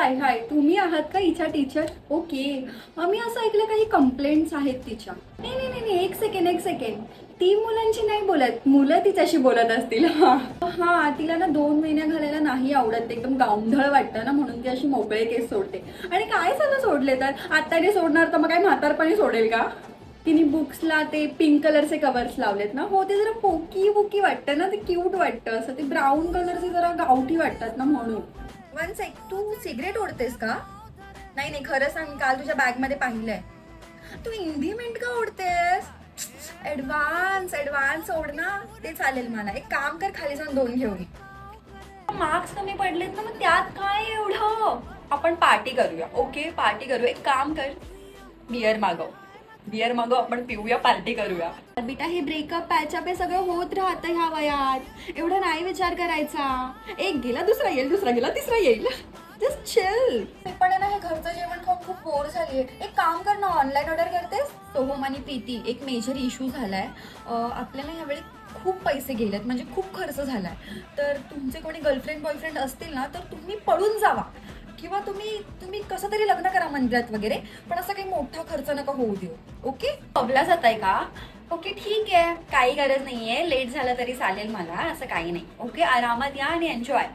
हाय हाय, तुम्ही आहात का हिच्या टीचर? ओके. मी असं ऐकलं काही कंप्लेंट्स आहेत तिच्या. नाही नाही नाही नाही, एक सेकंड एक सेकंड. ती मुलांची नाही बोलत, मुलं तिच्याशी बोलत असतील. हा हा, तिला ना 2 वेण्या घालायला नाही आवडत, एकदम गावंढळ वाटतं ना, म्हणून ती अशी मोकळे केस सोडते. आणि काय झालं सोडले तर? आता नाही सोडणार तर मग काय म्हातारपणी सोडेल का? तिने बुक्सला ते पिंक कलरचे कवर्स लावलेत ना. हो, ते जरा पोकी बुकी वाटतं ना, ते क्यूट वाटतं असं. ते ब्राऊन कलरचे जरा गावठी वाटतात ना, म्हणून. वन सेक, तू सिगरेट ओढतेस का? नाही नाही, खरं सांग, मी काल तुझ्या बॅग मध्ये पाहिलंय. तू इंडी मिंट का ओढतेस? ऍडव्हान्स ऍडव्हान्स ओढ ना, ते चालेल मला. एक काम कर, खाली जाऊन धुवून घेऊन ये. मार्क्स कमी पडलेत ना, मग त्यात काय एवढं? आपण पार्टी करूया. ओके, पार्टी करूया. एक काम कर, बियर मागव. बियर मागव, आपण पिऊया, पार्टी करूया. बेटा, हे ब्रेकअप पॅचअप हे सगळं होत राहतं ह्या वयात. एवढा नाही विचार करायचा. एक गेला, दुसरा येईल, दुसरा गेला, तिसरा येईल. Just chill. पण आहे ना, हे घरचं जेवण खाऊन खूप बोर झालीये. एक काम कर ना, ऑनलाईन ऑर्डर करतेस? सोहम आणि प्रीती, एक मेजर इश्यू झालाय. आपल्याला यावेळी खूप पैसे गेलेत, म्हणजे खूप खर्च झालाय. तर तुमचे कोणी गर्लफ्रेंड बॉयफ्रेंड असतील ना, तर तुम्ही पळून जावा, किंवा तुम्ही कसं तरी लग्न करा मंदिरात वगैरे, पण असं काही मोठा खर्च नका होऊ देऊ. ओके? पबला जात आहे का? ओके, ठीक आहे, काही गरज नाहीये. लेट झालं तरी चालेल मला, असं काही नाही. ओके, आरामात या आणि एन्जॉय.